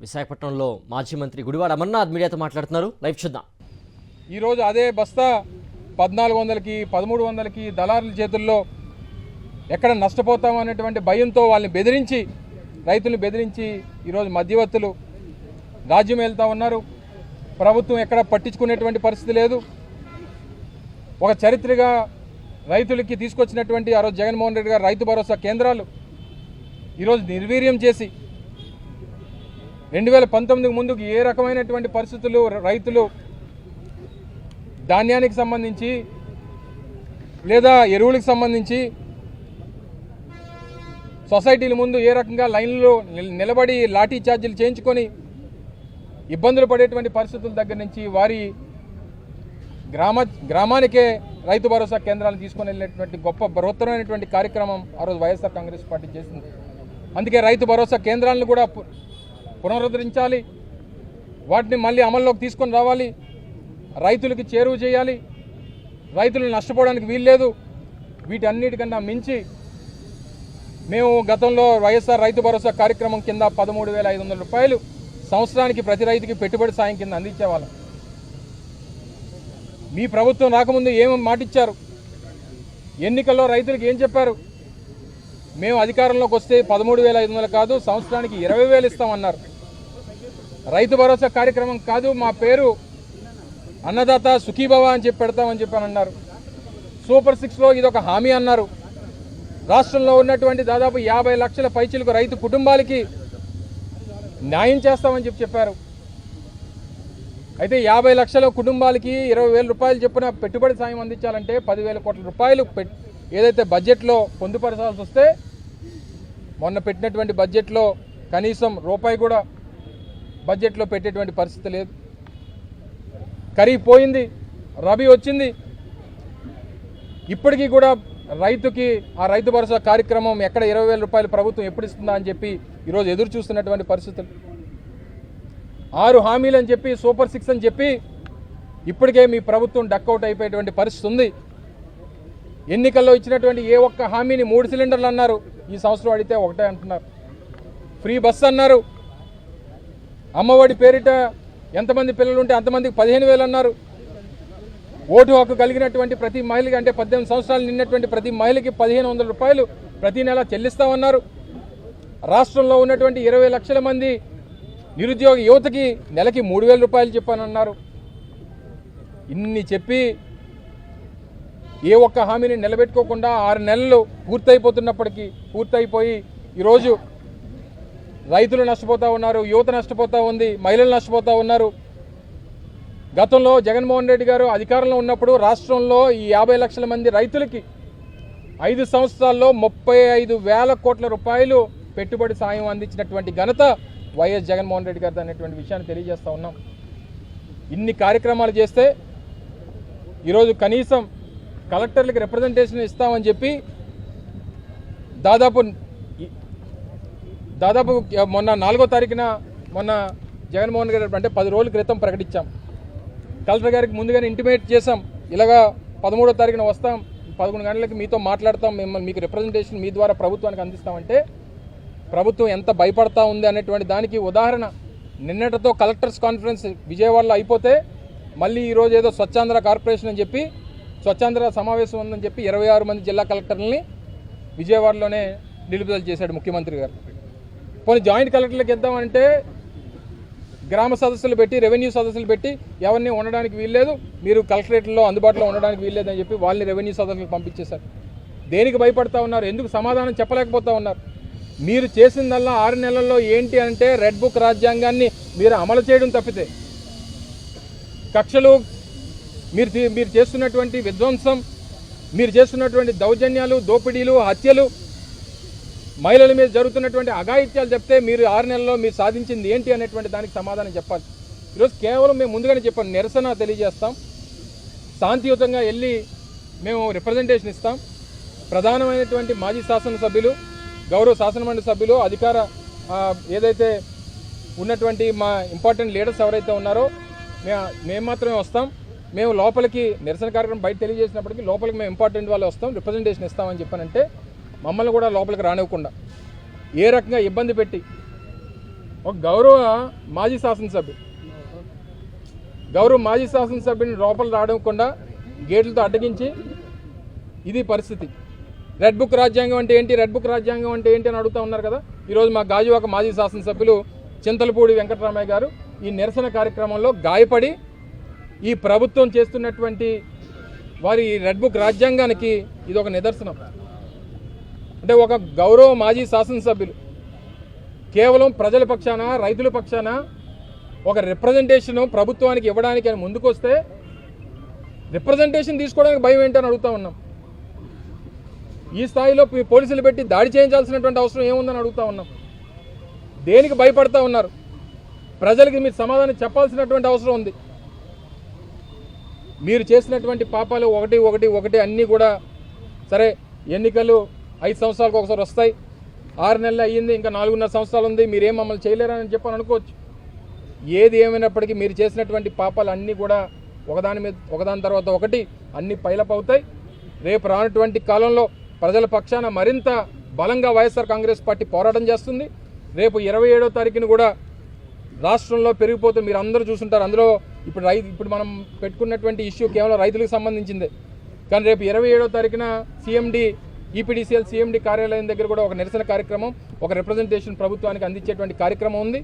విశాఖపట్నంలో మాజీ మంత్రి గుడివాడ అమర్నాథ్ మీడియాతో మాట్లాడుతున్నారు. లైవ్ చూద్దాం. ఈరోజు అదే బస్తా 1400కి 1300కి దళారుల చేతుల్లో ఎక్కడ నష్టపోతాం అనేటువంటి భయంతో వాళ్ళని బెదిరించి, రైతులను బెదిరించి ఈరోజు మధ్యవర్తులు రాజ్యం వెళ్తూ ఉన్నారు. ప్రభుత్వం ఎక్కడ పట్టించుకునేటువంటి పరిస్థితి లేదు. ఒక చరిత్రగా రైతులకి తీసుకొచ్చినటువంటి ఆ రోజు జగన్మోహన్ రెడ్డి గారు రైతు భరోసా కేంద్రాలు ఈరోజు నిర్వీర్యం చేసి 2019 ముందుకు ఏ రకమైనటువంటి పరిస్థితులు రైతులు ధాన్యానికి సంబంధించి లేదా ఎరువులకు సంబంధించి సొసైటీల ముందు ఏ రకంగా లైన్లో నిలబడి లాఠీ ఛార్జీలు చేయించుకొని ఇబ్బందులు పడేటువంటి పరిస్థితుల దగ్గర నుంచి వారి గ్రామానికే రైతు భరోసా కేంద్రాలను తీసుకొని వెళ్ళేటువంటి గొప్ప బృహత్తరమైనటువంటి కార్యక్రమం ఆ రోజు వైఎస్ఆర్ కాంగ్రెస్ పార్టీ చేసింది. అందుకే రైతు భరోసా కేంద్రాలను కూడా పునరుద్ధరించాలి, వాటిని మళ్ళీ అమల్లోకి తీసుకొని రావాలి, రైతులకి చేరువ చేయాలి, రైతులు నష్టపోవడానికి వీల్లేదు. వీటన్నిటికన్నా మించి మేము గతంలో వైఎస్ఆర్ రైతు భరోసా కార్యక్రమం కింద 13,500 రూపాయలు సంవత్సరానికి ప్రతి రైతుకి పెట్టుబడి సాయం కింద అందించేవాళ్ళం. మీ ప్రభుత్వం రాకముందు ఏం మాటిచ్చారు? ఎన్నికల్లో రైతులకు ఏం చెప్పారు? మేము అధికారంలోకి వస్తే 13,500 కాదు, సంవత్సరానికి 20,000 ఇస్తామన్నారు. రైతు భరోసా కార్యక్రమం కాదు, మా పేరు అన్నదాత సుఖీభవ అని చెప్పి పెడతామని చెప్పానన్నారు. సూపర్ 6లో ఇదొక హామీ అన్నారు. రాష్ట్రంలో ఉన్నటువంటి దాదాపు 50 లక్షల పైచిలకు రైతు కుటుంబాలకి న్యాయం చేస్తామని చెప్పారు. అయితే 50 లక్షల కుటుంబాలకి 20,000 రూపాయలు చొప్పున పెట్టుబడి సాయం అందించాలంటే 10,000 కోట్ల రూపాయలు ఏదైతే బడ్జెట్లో పొందుపరచాల్సి వస్తే మొన్న పెట్టినటువంటి బడ్జెట్లో కనీసం రూపాయి కూడా బడ్జెట్లో పెట్టేటువంటి పరిస్థితి లేదు. ఖరీఫ్ పోయింది, రబీ వచ్చింది, ఇప్పటికీ కూడా రైతుకి ఆ రైతు భరోసా కార్యక్రమం ఎక్కడ 20,000 రూపాయలు ప్రభుత్వం ఎప్పుడు ఇస్తుందా అని చెప్పి ఈరోజు ఎదురు చూస్తున్నటువంటి పరిస్థితులు. 6 హామీలు అని చెప్పి సూపర్ 6 అని చెప్పి ఇప్పటికే మీ ప్రభుత్వం డక్అవుట్ అయిపోయేటువంటి పరిస్థితి ఉంది. ఎన్నికల్లో ఇచ్చినటువంటి ఏ ఒక్క హామీని 3 సిలిండర్లు అన్నారు, ఈ సంవత్సరం అడిగితే ఒకటే అంటున్నారు. ఫ్రీ బస్సు అన్నారు, అమ్మఒడి పేరిట ఎంతమంది పిల్లలు ఉంటే అంతమందికి 15,000 అన్నారు. ఓటు హక్కు కలిగినటువంటి ప్రతి మహిళకి, అంటే 18 సంవత్సరాలు నిన్నటువంటి ప్రతి మహిళకి 1,500 రూపాయలు ప్రతి నెల చెల్లిస్తామన్నారు. రాష్ట్రంలో ఉన్నటువంటి 20 లక్షల మంది నిరుద్యోగ యువతకి నెలకి 3,000 రూపాయలు చెప్పానన్నారు. ఇన్ని చెప్పి ఏ ఒక్క హామీని నిలబెట్టుకోకుండా 6 నెలలు పూర్తయిపోయి ఈరోజు రైతులు నష్టపోతూ ఉన్నారు, యువత నష్టపోతూ ఉంది, మహిళలు నష్టపోతూ ఉన్నారు. గతంలో జగన్మోహన్ రెడ్డి గారు అధికారంలో ఉన్నప్పుడు రాష్ట్రంలో ఈ 50 లక్షల మంది రైతులకి 5 సంవత్సరాల్లో 35,000 కోట్ల రూపాయలు పెట్టుబడి సాయం అందించినటువంటి ఘనత వైఎస్ జగన్మోహన్ రెడ్డి గారు అనేటువంటి విషయాన్ని తెలియజేస్తూ ఉన్నాం. ఇన్ని కార్యక్రమాలు చేస్తే ఈరోజు కనీసం కలెక్టర్లకు రిప్రజెంటేషన్ ఇస్తామని చెప్పి దాదాపు మొన్న 4వ తారీఖున మొన్న జగన్మోహన్ గారు అంటే 10 రోజుల క్రితం ప్రకటించాం. కలెక్టర్ గారికి ముందుగానే ఇంటిమేట్ చేశాం, ఇలాగా 13వ తారీఖున వస్తాం, 11 గంటలకి మీతో మాట్లాడతాం, మీకు రిప్రజెంటేషన్ మీ ద్వారా ప్రభుత్వానికి అందిస్తామంటే ప్రభుత్వం ఎంత భయపడతా ఉంది అనేటువంటి దానికి ఉదాహరణ నిన్నటితో కలెక్టర్స్ కాన్ఫరెన్స్ విజయవాడలో అయిపోతే మళ్ళీ ఈరోజు ఏదో స్వచ్ఛాంధ్ర కార్పొరేషన్ అని చెప్పి స్వచ్ఛాంధ్ర సమావేశం ఉందని చెప్పి 26 మంది జిల్లా కలెక్టర్లని విజయవాడలోనే నిలుపుదల చేశాడు ముఖ్యమంత్రి గారు. పోనీ జాయింట్ కలెక్టర్లకు ఇద్దామంటే గ్రామ సదస్సులు పెట్టి, రెవెన్యూ సదస్సులు పెట్టి ఎవరిని ఉండడానికి వీల్లేదు, మీరు కలెక్టరేట్లో అందుబాటులో ఉండడానికి వీల్లేదని చెప్పి వాళ్ళని రెవెన్యూ సదస్సులకు పంపించేశారు. దేనికి భయపడతా ఉన్నారు? ఎందుకు సమాధానం చెప్పలేకపోతా ఉన్నారు? మీరు చేసిందల్లా 6 నెలల్లో ఏంటి అంటే రెడ్ బుక్ రాజ్యాంగాన్ని మీరు అమలు చేయడం తప్పితే కక్షలు, మీరు చేస్తున్నటువంటి విధ్వంసం, మీరు చేస్తున్నటువంటి దౌర్జన్యాలు, దోపిడీలు, హత్యలు, మహిళల మీద జరుగుతున్నటువంటి అఘాయిత్యాలు చెప్తే మీరు 6 నెలల్లో మీరు సాధించింది ఏంటి అనేటువంటి దానికి సమాధానం చెప్పాలి. ఈరోజు కేవలం మేము ముందుగానే చెప్పాను, నిరసన తెలియజేస్తాం, శాంతియుతంగా వెళ్ళి మేము రిప్రజెంటేషన్ ఇస్తాం. ప్రధానమైనటువంటి మాజీ శాసనసభ్యులు, గౌరవ శాసనమండలి సభ్యులు, అధికార ఏదైతే ఉన్నటువంటి మా ఇంపార్టెంట్ లీడర్స్ ఎవరైతే ఉన్నారో మేము మాత్రమే వస్తాం. మేము లోపలికి నిరసన కార్యక్రమం బయట తెలియజేసినప్పటికీ లోపలికి మేము ఇంపార్టెంట్ వాళ్ళు వస్తాం, రిప్రజెంటేషన్ ఇస్తామని చెప్పానంటే మమ్మల్ని కూడా లోపలికి రానివ్వకుండా ఏ రకంగా ఇబ్బంది పెట్టి ఒక మాజీ శాసనసభ్యుని లోపల రావకుండా గేట్లతో అడ్డగించి ఇది పరిస్థితి. రెడ్ బుక్ రాజ్యాంగం అంటే ఏంటి, రెడ్ బుక్ రాజ్యాంగం అంటే ఏంటి అని అడుగుతూ ఉన్నారు కదా. ఈరోజు మా గాజువాక మాజీ శాసనసభ్యులు చింతలపూడి వెంకటరామయ్య గారు ఈ నిరసన కార్యక్రమంలో గాయపడి ఈ ప్రభుత్వం చేస్తున్నటువంటి వారి రెడ్ బుక్ రాజ్యాంగానికి ఇది ఒక నిదర్శనం. అంటే ఒక మాజీ శాసనసభ్యులు కేవలం ప్రజల పక్షాన, రైతుల పక్షాన ఒక రిప్రజెంటేషన్ ప్రభుత్వానికి ఇవ్వడానికి అని ముందుకొస్తే రిప్రజెంటేషన్ తీసుకోవడానికి భయం ఏంటని అడుగుతా ఉన్నాం. ఈ స్థాయిలో పోలీసులు పెట్టి దాడి చేయించాల్సినటువంటి అవసరం ఏముందని అడుగుతా ఉన్నాం. దేనికి భయపడతా ఉన్నారు? ప్రజలకి మీరు సమాధానం చెప్పాల్సినటువంటి అవసరం ఉంది. మీరు చేసినటువంటి పాపాలు ఒకటి అన్నీ కూడా సరే, ఎన్నికలు 5 సంవత్సరాలకు ఒకసారి వస్తాయి, 6 నెలలు అయ్యింది, ఇంకా 4.5 సంవత్సరాలు ఉంది, మీరేం మమ్మల్ని చేయలేరని చెప్పని అనుకోవచ్చు. ఏది ఏమైనప్పటికీ మీరు చేసినటువంటి పాపాలు అన్నీ కూడా ఒకదాని తర్వాత ఒకటి అన్ని పైలప్ అవుతాయి. రేపు రానటువంటి కాలంలో ప్రజల పక్షాన మరింత బలంగా వైఎస్ఆర్ కాంగ్రెస్ పార్టీ పోరాటం చేస్తుంది. రేపు 27వ తారీఖున కూడా రాష్ట్రంలో పెరిగిపోతుంది. మీరు అందరూ చూస్తుంటారు. అందులో ఇప్పుడు మనం పెట్టుకున్నటువంటి ఇష్యూ కేవలం రైతులకు సంబంధించిందే. కానీ రేపు 27వ తారీఖున ఈపీడీసీఎల్ సీఎండీ కార్యాలయం దగ్గర కూడా ఒక నిరసన కార్యక్రమం, ఒక రిప్రజెంటేషన్ ప్రభుత్వానికి అందించేటువంటి కార్యక్రమం ఉంది.